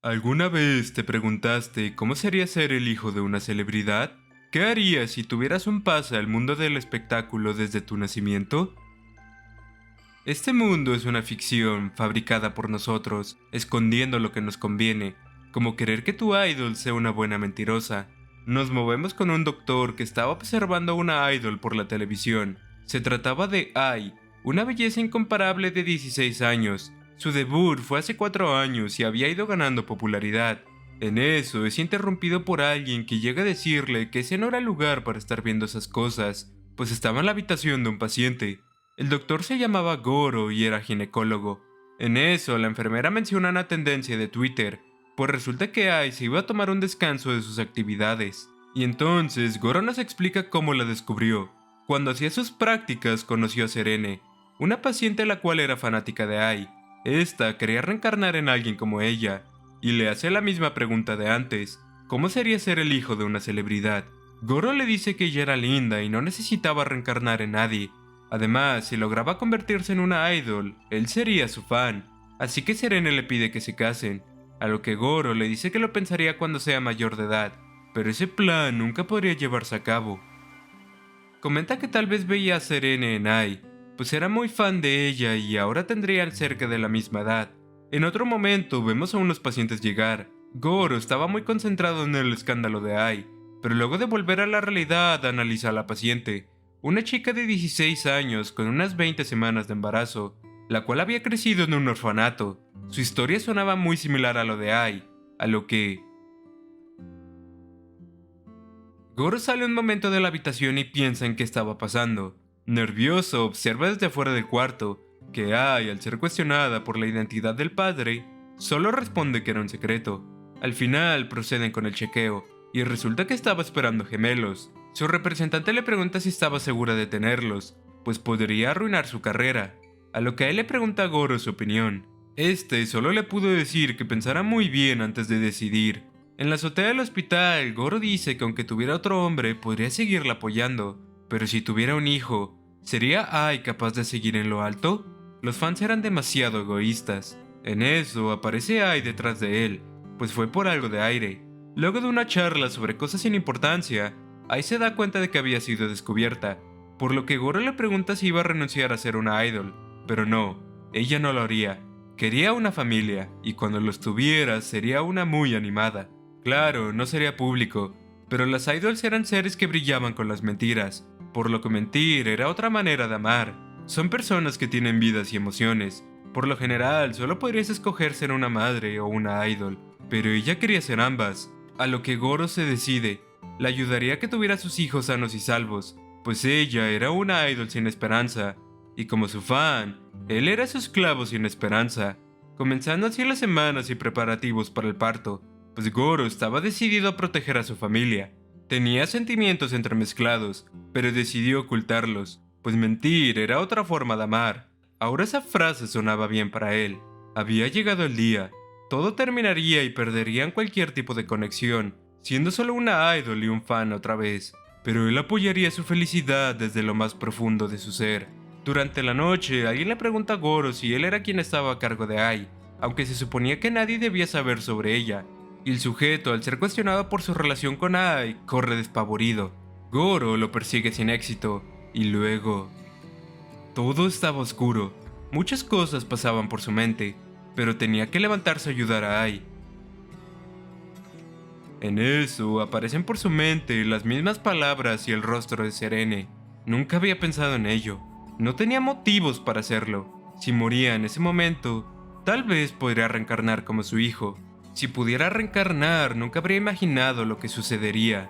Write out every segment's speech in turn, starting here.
¿Alguna vez te preguntaste cómo sería ser el hijo de una celebridad? ¿Qué harías si tuvieras un pase al mundo del espectáculo desde tu nacimiento? Este mundo es una ficción fabricada por nosotros, escondiendo lo que nos conviene, como querer que tu idol sea una buena mentirosa. Nos movemos con un doctor que estaba observando a una idol por la televisión. Se trataba de Ai, una belleza incomparable de 16 años. Su debut fue hace 4 años y había ido ganando popularidad. En eso es interrumpido por alguien que llega a decirle que ese no era el lugar para estar viendo esas cosas, pues estaba en la habitación de un paciente. El doctor se llamaba Goro y era ginecólogo. En eso, la enfermera menciona una tendencia de Twitter, pues resulta que Ai se iba a tomar un descanso de sus actividades. Y entonces Goro nos explica cómo la descubrió. Cuando hacía sus prácticas conoció a Serene, una paciente la cual era fanática de Ai. Esta quería reencarnar en alguien como ella, y le hace la misma pregunta de antes: ¿cómo sería ser el hijo de una celebridad? Goro le dice que ella era linda y no necesitaba reencarnar en nadie. Además, si lograba convertirse en una idol, él sería su fan, así que Serena le pide que se casen, a lo que Goro le dice que lo pensaría cuando sea mayor de edad, pero ese plan nunca podría llevarse a cabo. Comenta que tal vez veía a Serena en Ai, pues era muy fan de ella y ahora tendrían cerca de la misma edad. En otro momento vemos a unos pacientes llegar. Goro estaba muy concentrado en el escándalo de Ai, pero luego de volver a la realidad analiza a la paciente, una chica de 16 años con unas 20 semanas de embarazo, la cual había crecido en un orfanato. Su historia sonaba muy similar a lo de Ai, a lo que Goro sale un momento de la habitación y piensa en qué estaba pasando. Nervioso, observa desde fuera del cuarto que Ai, al ser cuestionada por la identidad del padre, solo responde que era un secreto. Al final proceden con el chequeo, y resulta que estaba esperando gemelos. Su representante le pregunta si estaba segura de tenerlos, pues podría arruinar su carrera, a lo que él le pregunta a Goro su opinión. Este solo le pudo decir que pensara muy bien antes de decidir. En la azotea del hospital, Goro dice que aunque tuviera otro hombre, podría seguirla apoyando, pero si tuviera un hijo, ¿sería Ai capaz de seguir en lo alto? Los fans eran demasiado egoístas. En eso aparece Ai detrás de él, pues fue por algo de aire. Luego de una charla sobre cosas sin importancia, Ai se da cuenta de que había sido descubierta, por lo que Goro le pregunta si iba a renunciar a ser una idol, pero no, ella no lo haría. Quería una familia, y cuando los tuviera sería una muy animada. Claro, no sería público, pero las idols eran seres que brillaban con las mentiras, por lo que mentir era otra manera de amar. Son personas que tienen vidas y emociones. Por lo general, solo podrías escoger ser una madre o una idol, pero ella quería ser ambas, a lo que Goro se decide. Le ayudaría a que tuviera sus hijos sanos y salvos, pues ella era una idol sin esperanza, y como su fan, él era su esclavo sin esperanza. Comenzando así las semanas y preparativos para el parto, pues Goro estaba decidido a proteger a su familia. Tenía sentimientos entremezclados, pero decidió ocultarlos, pues mentir era otra forma de amar. Ahora esa frase sonaba bien para él. Había llegado el día. Todo terminaría y perderían cualquier tipo de conexión, siendo solo una idol y un fan otra vez. Pero él apoyaría su felicidad desde lo más profundo de su ser. Durante la noche, alguien le pregunta a Goro si él era quien estaba a cargo de Ai, aunque se suponía que nadie debía saber sobre ella. Y el sujeto, al ser cuestionado por su relación con Ai, corre despavorido. Goro lo persigue sin éxito, y luego... Todo estaba oscuro. Muchas cosas pasaban por su mente, pero tenía que levantarse a ayudar a Ai. En eso aparecen por su mente las mismas palabras y el rostro de Serene. Nunca había pensado en ello. No tenía motivos para hacerlo. Si moría en ese momento, tal vez podría reencarnar como su hijo. Si pudiera reencarnar, nunca habría imaginado lo que sucedería.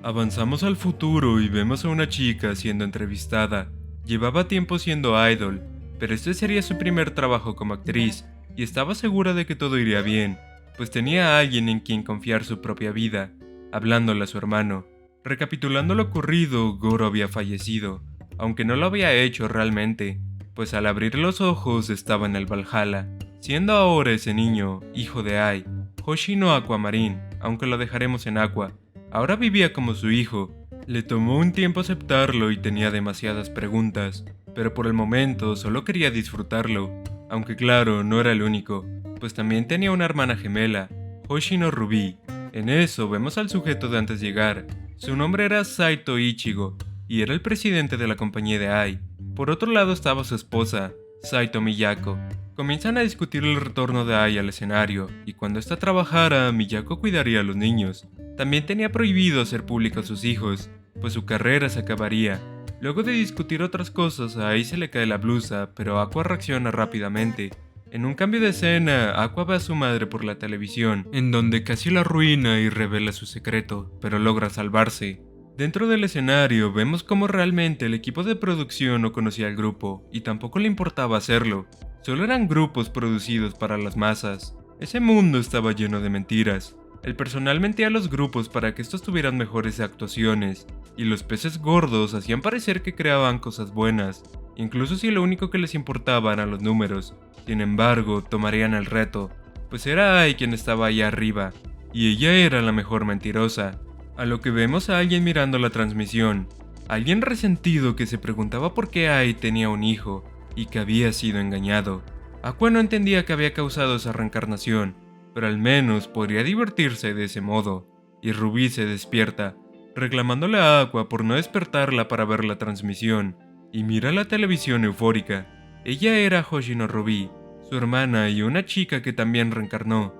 Avanzamos al futuro y vemos a una chica siendo entrevistada. Llevaba tiempo siendo idol, pero este sería su primer trabajo como actriz, y estaba segura de que todo iría bien, pues tenía a alguien en quien confiar su propia vida, hablándole a su hermano. Recapitulando lo ocurrido, Goro había fallecido, aunque no lo había hecho realmente, pues al abrir los ojos estaba en el Valhalla, siendo ahora ese niño, hijo de Ai, Hoshino Aquamarine, aunque lo dejaremos en Aqua. Ahora vivía como su hijo, Le tomó un tiempo aceptarlo y tenía demasiadas preguntas, pero por el momento solo quería disfrutarlo, aunque claro, no era el único, pues también tenía una hermana gemela, Hoshino Ruby. En eso vemos al sujeto de antes llegar. Su nombre era Saito Ichigo, y era el presidente de la compañía de Ai. Por otro lado estaba su esposa, Saito Miyako. Comienzan a discutir el retorno de Ai al escenario, y cuando ésta trabajara, Miyako cuidaría a los niños. También tenía prohibido hacer público a sus hijos, pues su carrera se acabaría. Luego de discutir otras cosas, a Ai se le cae la blusa, pero Aqua reacciona rápidamente. En un cambio de escena, Aqua ve a su madre por la televisión, en donde casi la arruina y revela su secreto, pero logra salvarse. Dentro del escenario vemos cómo realmente el equipo de producción no conocía al grupo, y tampoco le importaba hacerlo. Solo eran grupos producidos para las masas. Ese mundo estaba lleno de mentiras. El personal mentía a los grupos para que estos tuvieran mejores actuaciones, y los peces gordos hacían parecer que creaban cosas buenas, incluso si lo único que les importaba eran los números. Sin embargo, tomarían el reto, pues era Ai quien estaba allá arriba, y ella era la mejor mentirosa. A lo que vemos a alguien mirando la transmisión, alguien resentido que se preguntaba por qué Ai tenía un hijo, y que había sido engañado. Aqua no entendía qué había causado esa reencarnación, pero al menos podría divertirse de ese modo, y Ruby se despierta, reclamándole a Aqua por no despertarla para ver la transmisión, y mira la televisión eufórica. Ella era Hoshino Ruby, su hermana y una chica que también reencarnó.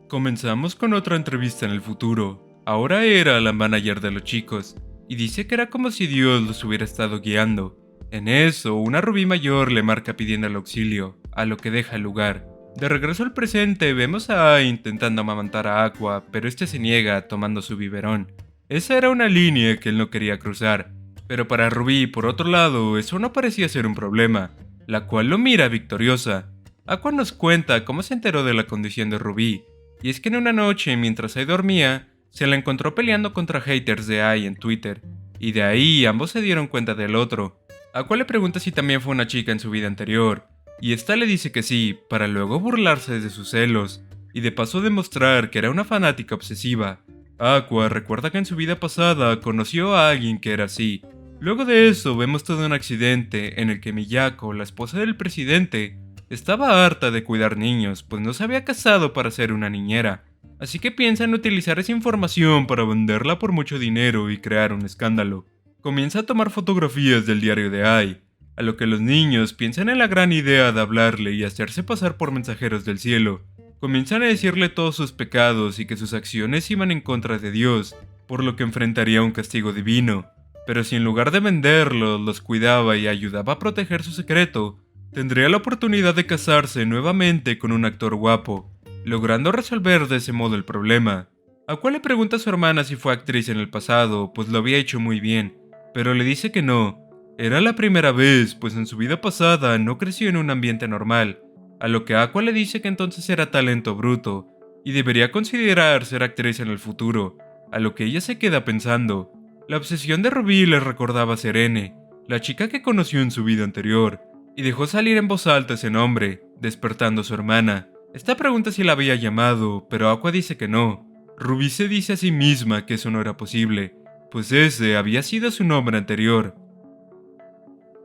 Comenzamos con otra entrevista en el futuro. Ahora era la manager de los chicos, y dice que era como si Dios los hubiera estado guiando. En eso, una Ruby mayor le marca pidiendo el auxilio, a lo que deja el lugar. De regreso al presente, vemos a Ai intentando amamantar a Aqua, pero este se niega tomando su biberón. Esa era una línea que él no quería cruzar, pero para Ruby, por otro lado, eso no parecía ser un problema, la cual lo mira victoriosa. Aqua nos cuenta cómo se enteró de la condición de Ruby, y es que en una noche, mientras Ai dormía, se la encontró peleando contra haters de Ai en Twitter, y de ahí ambos se dieron cuenta del otro. Aqua le pregunta si también fue una chica en su vida anterior, y esta le dice que sí, para luego burlarse de sus celos, y de paso demostrar que era una fanática obsesiva. Aqua recuerda que en su vida pasada conoció a alguien que era así. Luego de eso vemos todo un accidente en el que Miyako, la esposa del presidente, estaba harta de cuidar niños, pues no se había casado para ser una niñera, así que piensa en utilizar esa información para venderla por mucho dinero y crear un escándalo. Comienza a tomar fotografías del diario de Ai, a lo que los niños piensan en la gran idea de hablarle y hacerse pasar por mensajeros del cielo. Comienzan a decirle todos sus pecados y que sus acciones iban en contra de Dios, por lo que enfrentaría un castigo divino. Pero si en lugar de venderlos, los cuidaba y ayudaba a proteger su secreto, tendría la oportunidad de casarse nuevamente con un actor guapo, logrando resolver de ese modo el problema. Aqua le pregunta a su hermana si fue actriz en el pasado, pues lo había hecho muy bien, pero le dice que no. Era la primera vez, pues en su vida pasada no creció en un ambiente normal, a lo que Aqua le dice que entonces era talento bruto, y debería considerar ser actriz en el futuro, a lo que ella se queda pensando. La obsesión de Ruby le recordaba a Serene, la chica que conoció en su vida anterior, y dejó salir en voz alta ese nombre, despertando a su hermana. Esta pregunta si la había llamado, pero Aqua dice que no. Ruby se dice a sí misma que eso no era posible, pues ese había sido su nombre anterior.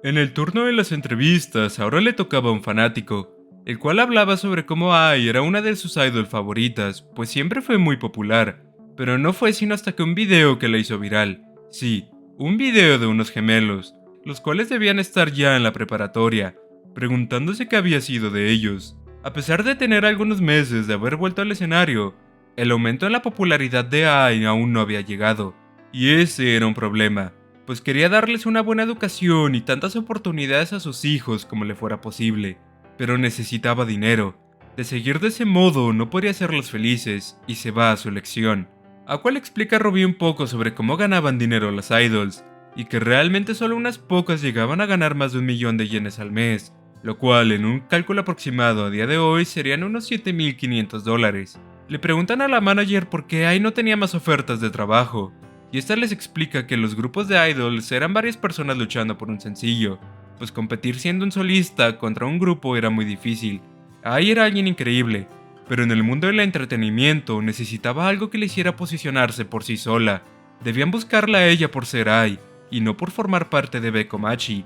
En el turno de las entrevistas, ahora le tocaba a un fanático, el cual hablaba sobre cómo Ai era una de sus idols favoritas, pues siempre fue muy popular, pero no fue sino hasta que un video que la hizo viral. Sí, un video de unos gemelos, los cuales debían estar ya en la preparatoria, preguntándose qué había sido de ellos. A pesar de tener algunos meses de haber vuelto al escenario, el aumento en la popularidad de Ai aún no había llegado, y ese era un problema, pues quería darles una buena educación y tantas oportunidades a sus hijos como le fuera posible, pero necesitaba dinero. De seguir de ese modo no podría hacerlos felices, y se va a su elección. Aqua le explica a Ruby un poco sobre cómo ganaban dinero las idols, y que realmente solo unas pocas llegaban a ganar más de 1.000.000 de yenes al mes, lo cual en un cálculo aproximado a día de hoy serían unos $7.500. Le preguntan a la manager por qué Ai no tenía más ofertas de trabajo, y esta les explica que los grupos de idols eran varias personas luchando por un sencillo, pues competir siendo un solista contra un grupo era muy difícil. Ai era alguien increíble, pero en el mundo del entretenimiento necesitaba algo que le hiciera posicionarse por sí sola, Debían buscarla a ella por ser Ai, y no por formar parte de Bekomachi.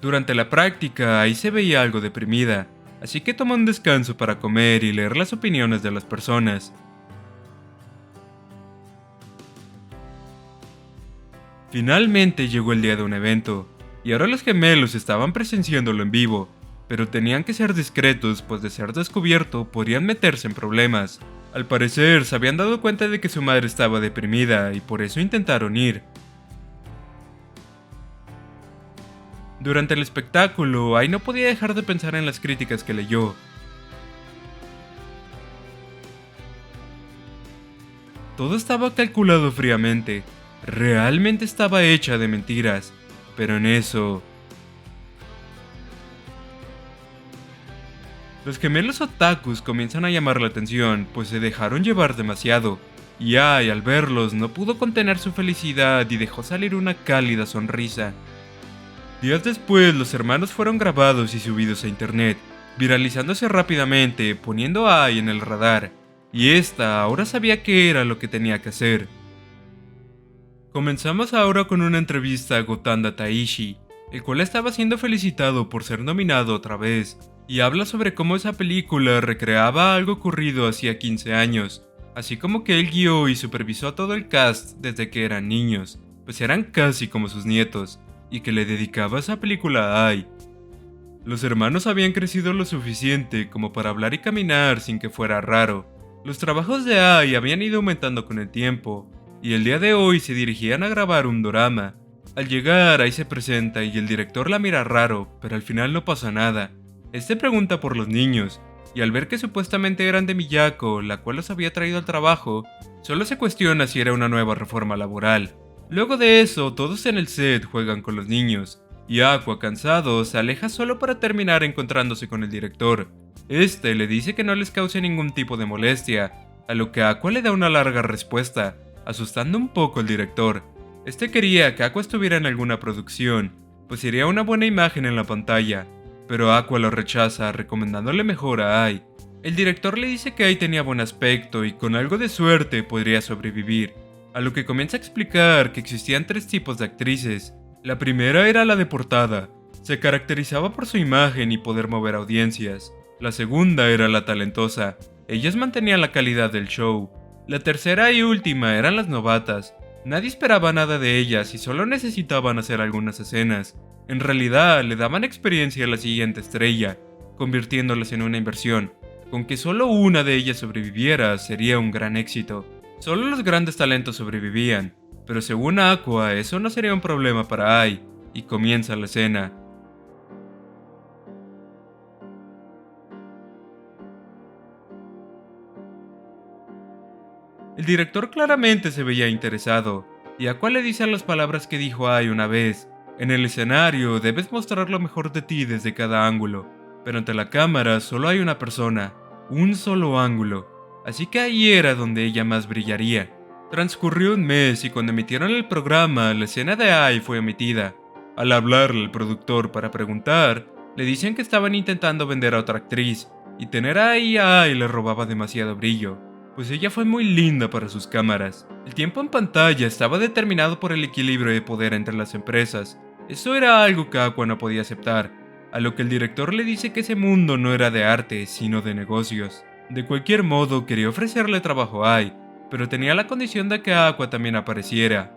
Durante la práctica, Ai se veía algo deprimida, así que tomó un descanso para comer y leer las opiniones de las personas. Finalmente llegó el día de un evento, y ahora los gemelos estaban presenciándolo en vivo, pero tenían que ser discretos, pues de ser descubierto podrían meterse en problemas. Al parecer se habían dado cuenta de que su madre estaba deprimida y por eso intentaron ir. Durante el espectáculo, Ai no podía dejar de pensar en las críticas que leyó. Todo estaba calculado fríamente, realmente estaba hecha de mentiras, pero en eso... Los gemelos otakus comienzan a llamar la atención, pues se dejaron llevar demasiado, y Ai al verlos no pudo contener su felicidad y dejó salir una cálida sonrisa. Días después, los hermanos fueron grabados y subidos a internet, viralizándose rápidamente, poniendo a Ai en el radar, y esta ahora sabía qué era lo que tenía que hacer. Comenzamos ahora con una entrevista a Gotanda Taishi, el cual estaba siendo felicitado por ser nominado otra vez, y habla sobre cómo esa película recreaba algo ocurrido hacía 15 años, así como que él guió y supervisó a todo el cast desde que eran niños, pues eran casi como sus nietos, y que le dedicaba esa película a Ai. Los hermanos habían crecido lo suficiente como para hablar y caminar sin que fuera raro. Los trabajos de Ai habían ido aumentando con el tiempo, y el día de hoy se dirigían a grabar un dorama. Al llegar, Ai se presenta y el director la mira raro, pero al final no pasa nada. Este pregunta por los niños, y al ver que supuestamente eran de Miyako, la cual los había traído al trabajo, solo se cuestiona si era una nueva reforma laboral. Luego de eso, todos en el set juegan con los niños, y Aqua, cansado, se aleja solo para terminar encontrándose con el director. Este le dice que no les cause ningún tipo de molestia, a lo que Aqua le da una larga respuesta, asustando un poco al director. Este quería que Aqua estuviera en alguna producción, pues sería una buena imagen en la pantalla, pero Aqua lo rechaza, recomendándole mejor a Ai. El director le dice que Ai tenía buen aspecto y con algo de suerte podría sobrevivir, a lo que comienza a explicar que existían 3 tipos de actrices. La primera era la de portada, se caracterizaba por su imagen y poder mover audiencias. La segunda era la talentosa, ellas mantenían la calidad del show. La tercera y última eran las novatas, nadie esperaba nada de ellas y solo necesitaban hacer algunas escenas. En realidad le daban experiencia a la siguiente estrella, convirtiéndolas en una inversión. Con que solo una de ellas sobreviviera sería un gran éxito. Solo los grandes talentos sobrevivían, pero según Aqua eso no sería un problema para Ai, y comienza la escena. El director claramente se veía interesado, y Aqua le dice las palabras que dijo Ai una vez: en el escenario debes mostrar lo mejor de ti desde cada ángulo, pero ante la cámara solo hay una persona, un solo ángulo, así que ahí era donde ella más brillaría. Transcurrió un mes y cuando emitieron el programa, la escena de Ai fue omitida. Al hablarle al productor para preguntar, le dicen que estaban intentando vender a otra actriz, y tener ahí a Ai le robaba demasiado brillo, pues ella fue muy linda para sus cámaras. El tiempo en pantalla estaba determinado por el equilibrio de poder entre las empresas. Eso era algo que Aqua no podía aceptar, a lo que el director le dice que ese mundo no era de arte, sino de negocios. De cualquier modo, quería ofrecerle trabajo a Ai, pero tenía la condición de que Aqua también apareciera.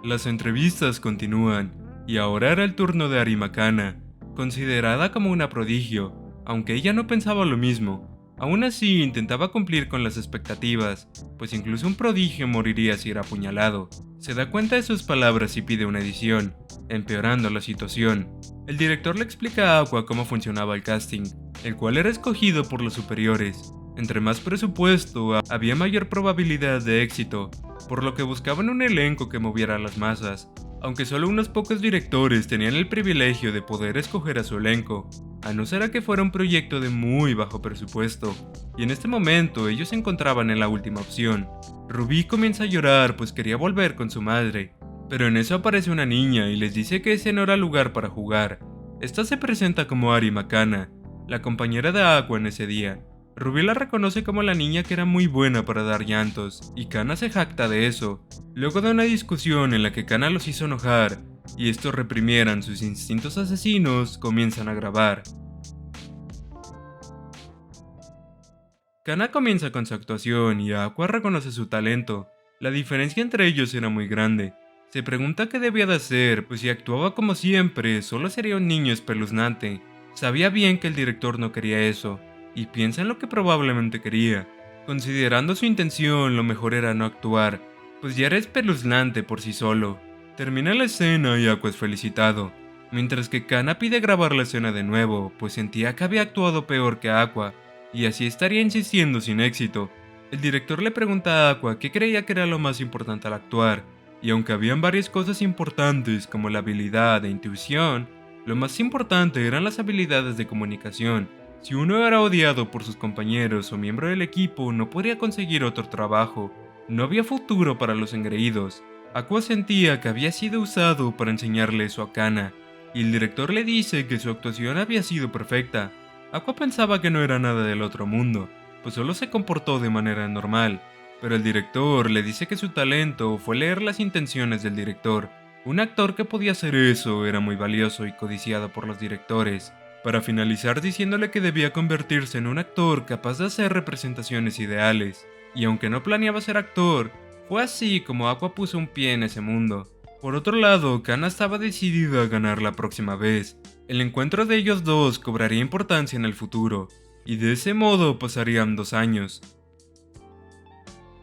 Las entrevistas continúan, y ahora era el turno de Arimakana, considerada como una prodigio, aunque ella no pensaba lo mismo. Aún así, intentaba cumplir con las expectativas, pues incluso un prodigio moriría si era apuñalado. Se da cuenta de sus palabras y pide una edición, empeorando la situación. El director le explica a Aqua cómo funcionaba el casting, el cual era escogido por los superiores. Entre más presupuesto, había mayor probabilidad de éxito, por lo que buscaban un elenco que moviera a las masas, aunque solo unos pocos directores tenían el privilegio de poder escoger a su elenco, a no ser que fuera un proyecto de muy bajo presupuesto, y en este momento ellos se encontraban en la última opción. Ruby comienza a llorar pues quería volver con su madre, pero en eso aparece una niña y les dice que ese no era lugar para jugar. Esta se presenta como Arimakana, la compañera de Aqua en ese día. Ruby la reconoce como la niña que era muy buena para dar llantos, y Kana se jacta de eso, luego de una discusión en la que Kana los hizo enojar, y estos reprimieran sus instintos asesinos, comienzan a grabar. Kana comienza con su actuación y Aqua reconoce su talento. La diferencia entre ellos era muy grande. Se pregunta qué debía de hacer, pues si actuaba como siempre, solo sería un niño espeluznante. Sabía bien que el director no quería eso, y piensa en lo que probablemente quería. Considerando su intención, lo mejor era no actuar, pues ya era espeluznante por sí solo. Termina la escena y Aqua es felicitado, mientras que Kana pide grabar la escena de nuevo, pues sentía que había actuado peor que Aqua, y así estaría insistiendo sin éxito. El director le pregunta a Aqua qué creía que era lo más importante al actuar, y aunque habían varias cosas importantes como la habilidad e intuición, lo más importante eran las habilidades de comunicación. Si uno era odiado por sus compañeros o miembro del equipo, no podría conseguir otro trabajo. No había futuro para los engreídos. Aqua sentía que había sido usado para enseñarle eso a Kana, y el director le dice que su actuación había sido perfecta. Aqua pensaba que no era nada del otro mundo, pues solo se comportó de manera normal, pero el director le dice que su talento fue leer las intenciones del director. Un actor que podía hacer eso era muy valioso y codiciado por los directores, para finalizar diciéndole que debía convertirse en un actor capaz de hacer representaciones ideales. Y aunque no planeaba ser actor, fue así como Aqua puso un pie en ese mundo. Por otro lado, Kana estaba decidida a ganar la próxima vez. El encuentro de ellos dos cobraría importancia en el futuro, y de ese modo pasarían 2 años.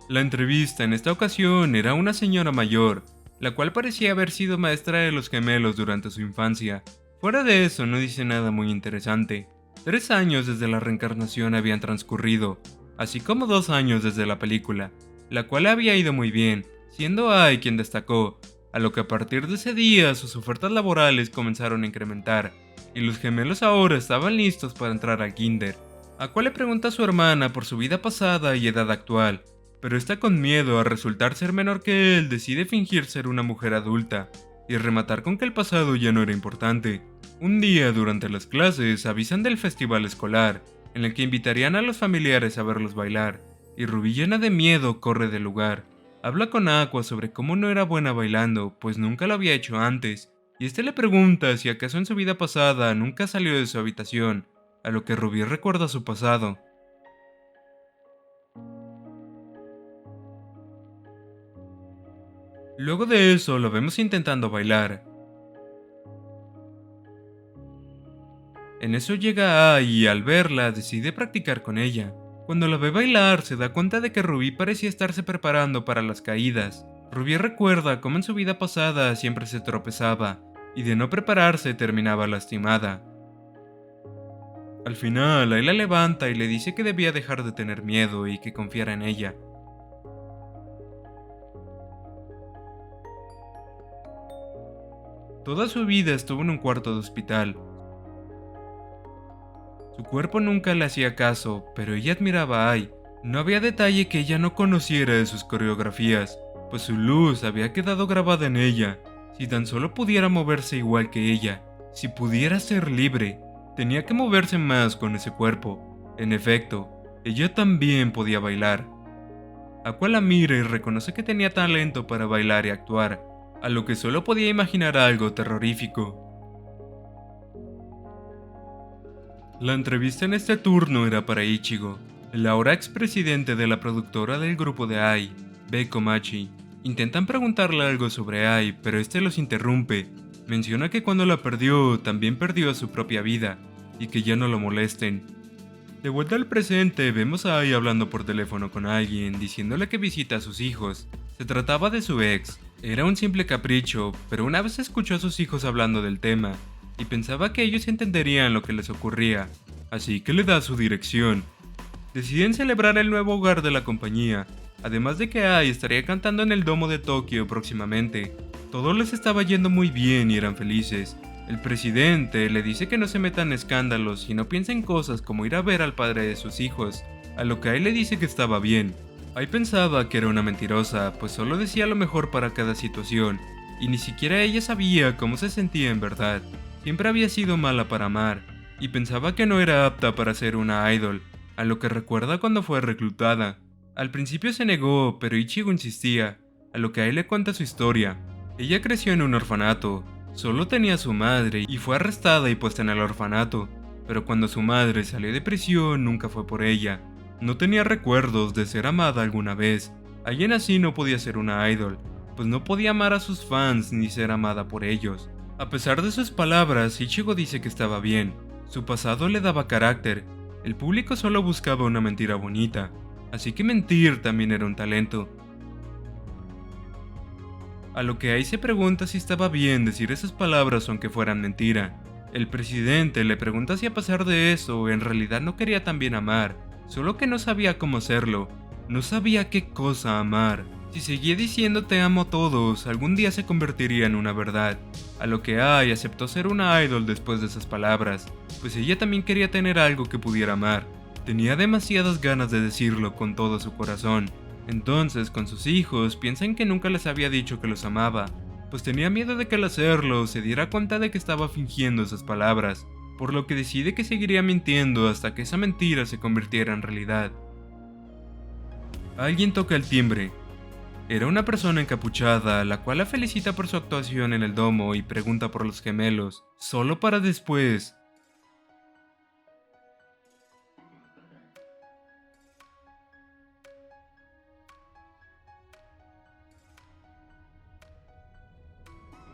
La entrevista en esta ocasión era una señora mayor, la cual parecía haber sido maestra de los gemelos durante su infancia. Fuera de eso, no dice nada muy interesante. 3 años desde la reencarnación habían transcurrido, así como 2 años desde la película, la cual había ido muy bien, siendo Ai quien destacó, a lo que a partir de ese día sus ofertas laborales comenzaron a incrementar, y los gemelos ahora estaban listos para entrar al kinder. Aqua le pregunta a su hermana por su vida pasada y edad actual, pero esta con miedo a resultar ser menor que él decide fingir ser una mujer adulta, y rematar con que el pasado ya no era importante. Un día durante las clases avisan del festival escolar, en el que invitarían a los familiares a verlos bailar, y Ruby llena de miedo corre del lugar. Habla con Aqua sobre cómo no era buena bailando, pues nunca lo había hecho antes, y este le pregunta si acaso en su vida pasada nunca salió de su habitación, a lo que Ruby recuerda su pasado. Luego de eso lo vemos intentando bailar. En eso llega Ai y al verla decide practicar con ella. Cuando la ve bailar se da cuenta de que Ruby parecía estarse preparando para las caídas. Ruby recuerda cómo en su vida pasada siempre se tropezaba, y de no prepararse terminaba lastimada. Al final, Ai la levanta y le dice que debía dejar de tener miedo y que confiara en ella. Toda su vida estuvo en un cuarto de hospital. Su cuerpo nunca le hacía caso, pero ella admiraba a Ai. No había detalle que ella no conociera de sus coreografías, pues su luz había quedado grabada en ella. Si tan solo pudiera moverse igual que ella, si pudiera ser libre, tenía que moverse más con ese cuerpo. En efecto, ella también podía bailar. Aqua la mira y reconoce que tenía talento para bailar y actuar, a lo que solo podía imaginar algo terrorífico. La entrevista en este turno era para Ichigo, el ahora expresidente de la productora del grupo de Ai, Bei Komachi. Intentan preguntarle algo sobre Ai, pero este los interrumpe. Menciona que cuando la perdió, también perdió su propia vida, y que ya no lo molesten. De vuelta al presente, vemos a Ai hablando por teléfono con alguien, diciéndole que visita a sus hijos. Se trataba de su ex. Era un simple capricho, pero una vez escuchó a sus hijos hablando del tema, y pensaba que ellos entenderían lo que les ocurría, así que le da su dirección. Deciden celebrar el nuevo hogar de la compañía, además de que Ai estaría cantando en el Domo de Tokio próximamente. Todo les estaba yendo muy bien y eran felices. El presidente le dice que no se metan en escándalos y no piensa en cosas como ir a ver al padre de sus hijos, a lo que Ai le dice que estaba bien. Ai pensaba que era una mentirosa, pues solo decía lo mejor para cada situación, y ni siquiera ella sabía cómo se sentía en verdad. Siempre había sido mala para amar, y pensaba que no era apta para ser una idol. a lo que recuerda cuando fue reclutada. Al principio se negó, pero Ichigo insistía, a lo que Ai le cuenta su historia. Ella creció en un orfanato, solo tenía a su madre y fue arrestada y puesta en el orfanato, pero cuando su madre salió de prisión nunca fue por ella. No tenía recuerdos de ser amada alguna vez. Alguien así no podía ser una idol, pues no podía amar a sus fans ni ser amada por ellos. A pesar de sus palabras, Ichigo dice que estaba bien. Su pasado le daba carácter. El público solo buscaba una mentira bonita, así que mentir también era un talento. A lo que Ai se pregunta si estaba bien decir esas palabras aunque fueran mentira. El presidente le pregunta si a pesar de eso en realidad no quería también amar, solo que no sabía cómo hacerlo, no sabía qué cosa amar. Si seguía diciendo te amo a todos, algún día se convertiría en una verdad. A lo que Ai aceptó ser una idol después de esas palabras, pues ella también quería tener algo que pudiera amar. Tenía demasiadas ganas de decirlo con todo su corazón. Entonces, con sus hijos, piensan que nunca les había dicho que los amaba, pues tenía miedo de que al hacerlo se diera cuenta de que estaba fingiendo esas palabras, por lo que decide que seguiría mintiendo hasta que esa mentira se convirtiera en realidad. Alguien toca el timbre. Era una persona encapuchada, la cual la felicita por su actuación en el domo y pregunta por los gemelos, solo para después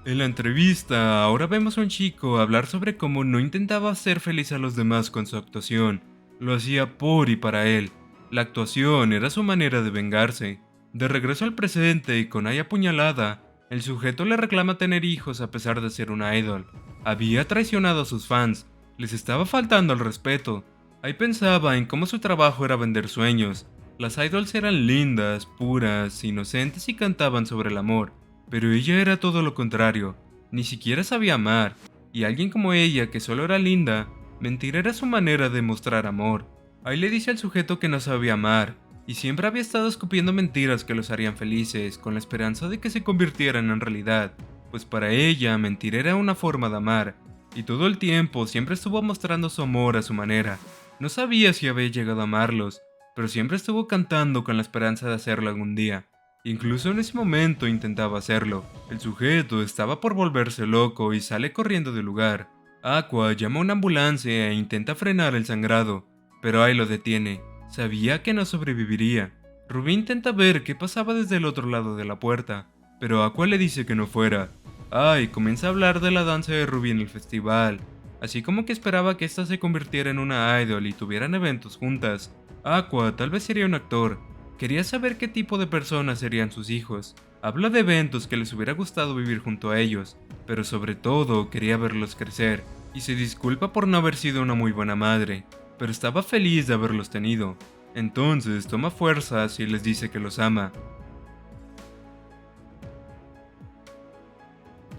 En la entrevista, ahora vemos a un chico hablar sobre cómo no intentaba hacer feliz a los demás con su actuación, lo hacía por y para él. La actuación era su manera de vengarse. De regreso al presente y con Ai apuñalada, el sujeto le reclama tener hijos a pesar de ser una idol. Había traicionado a sus fans, les estaba faltando al respeto. Ai pensaba en cómo su trabajo era vender sueños. Las idols eran lindas, puras, inocentes y cantaban sobre el amor. Pero ella era todo lo contrario, ni siquiera sabía amar, y alguien como ella, que solo era linda, mentir era su manera de mostrar amor. Ahí le dice al sujeto que no sabía amar, y siempre había estado escupiendo mentiras que los harían felices, con la esperanza de que se convirtieran en realidad, pues para ella mentir era una forma de amar, y todo el tiempo siempre estuvo mostrando su amor a su manera. No sabía si había llegado a amarlos, pero siempre estuvo cantando con la esperanza de hacerlo algún día. Incluso en ese momento intentaba hacerlo. El sujeto estaba por volverse loco y sale corriendo del lugar. Aqua llama a una ambulancia e intenta frenar el sangrado, pero Ai lo detiene. Sabía que no sobreviviría. Rubí intenta ver qué pasaba desde el otro lado de la puerta, pero Aqua le dice que no fuera. Ai comienza a hablar de la danza de Rubí en el festival, así como que esperaba que ésta se convirtiera en una idol y tuvieran eventos juntas. Aqua tal vez sería un actor. Quería saber qué tipo de personas serían sus hijos. Habla de eventos que les hubiera gustado vivir junto a ellos, pero sobre todo quería verlos crecer, y se disculpa por no haber sido una muy buena madre, pero estaba feliz de haberlos tenido. Entonces toma fuerzas y les dice que los ama.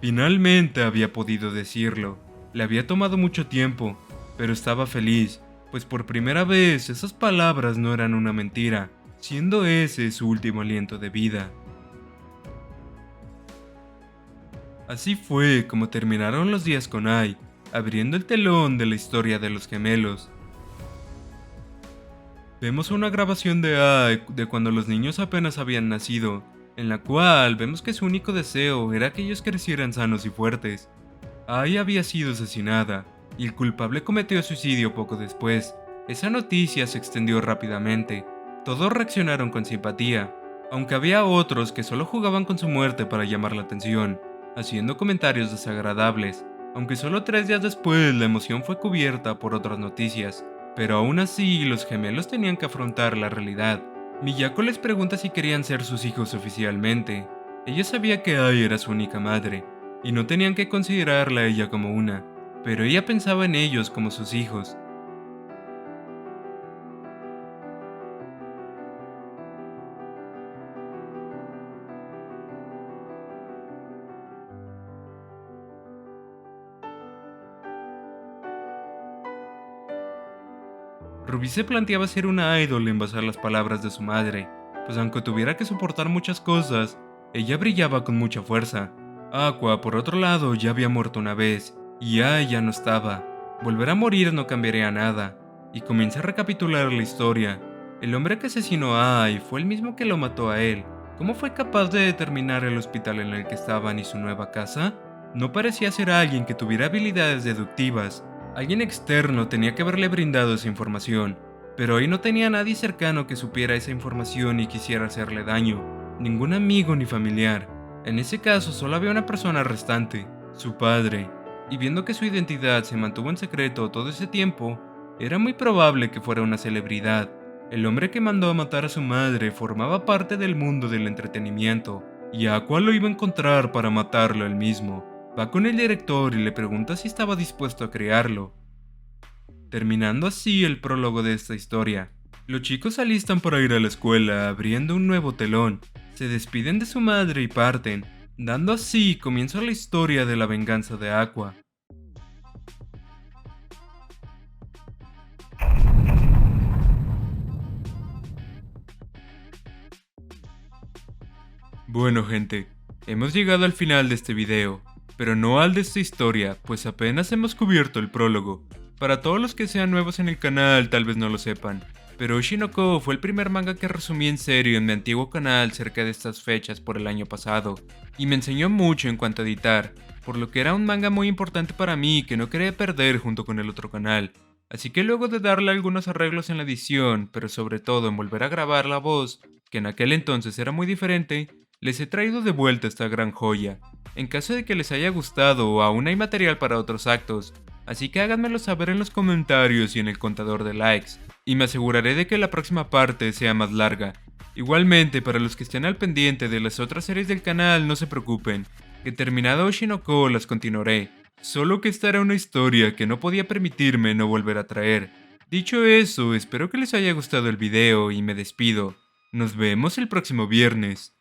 Finalmente había podido decirlo. Le había tomado mucho tiempo, pero estaba feliz, pues por primera vez esas palabras no eran una mentira, siendo ese su último aliento de vida. Así fue como terminaron los días con Ai, abriendo el telón de la historia de los gemelos. Vemos una grabación de Ai de cuando los niños apenas habían nacido, en la cual vemos que su único deseo era que ellos crecieran sanos y fuertes. Ai había sido asesinada, y el culpable cometió suicidio poco después. Esa noticia se extendió rápidamente. Todos reaccionaron con simpatía, aunque había otros que solo jugaban con su muerte para llamar la atención, haciendo comentarios desagradables, aunque solo 3 días después la emoción fue cubierta por otras noticias, pero aún así los gemelos tenían que afrontar la realidad. Miyako les pregunta si querían ser sus hijos oficialmente. Ella sabía que Ai era su única madre, y no tenían que considerarla a ella como una, pero ella pensaba en ellos como sus hijos. Rubí se planteaba ser una idol en base a las palabras de su madre, pues aunque tuviera que soportar muchas cosas, ella brillaba con mucha fuerza. Aqua, por otro lado, ya había muerto una vez, y Ai ya no estaba. Volver a morir no cambiaría nada. y comienza a recapitular la historia. El hombre que asesinó a Ai fue el mismo que lo mató a él. ¿Cómo fue capaz de determinar el hospital en el que estaban y su nueva casa? No parecía ser alguien que tuviera habilidades deductivas. Alguien externo tenía que haberle brindado esa información, pero ahí no tenía nadie cercano que supiera esa información y quisiera hacerle daño. Ningún amigo ni familiar. En ese caso solo había una persona restante, su padre. Y viendo que su identidad se mantuvo en secreto todo ese tiempo, era muy probable que fuera una celebridad. El hombre que mandó a matar a su madre formaba parte del mundo del entretenimiento, y Aqua lo iba a encontrar para matarlo él mismo. Va con el director y le pregunta si estaba dispuesto a crearlo, terminando así el prólogo de esta historia. Los chicos se alistan para ir a la escuela, abriendo un nuevo telón. Se despiden de su madre y parten, dando así comienzo a la historia de la venganza de Aqua. Bueno gente, hemos llegado al final de este video, pero no al de esta historia, pues apenas hemos cubierto el prólogo. Para todos los que sean nuevos en el canal tal vez no lo sepan, pero Oshinoko fue el primer manga que resumí en serio en mi antiguo canal cerca de estas fechas por el año pasado, y me enseñó mucho en cuanto a editar, por lo que era un manga muy importante para mí que no quería perder junto con el otro canal. Así que luego de darle algunos arreglos en la edición, pero sobre todo en volver a grabar la voz, que en aquel entonces era muy diferente, les he traído de vuelta esta gran joya. En caso de que les haya gustado, aún hay material para otros actos, así que háganmelo saber en los comentarios y en el contador de likes, y me aseguraré de que la próxima parte sea más larga. Igualmente, para los que estén al pendiente de las otras series del canal, no se preocupen, que terminado Oshinoko las continuaré, solo que esta era una historia que no podía permitirme no volver a traer. Dicho eso, espero que les haya gustado el video y me despido. Nos vemos el próximo viernes.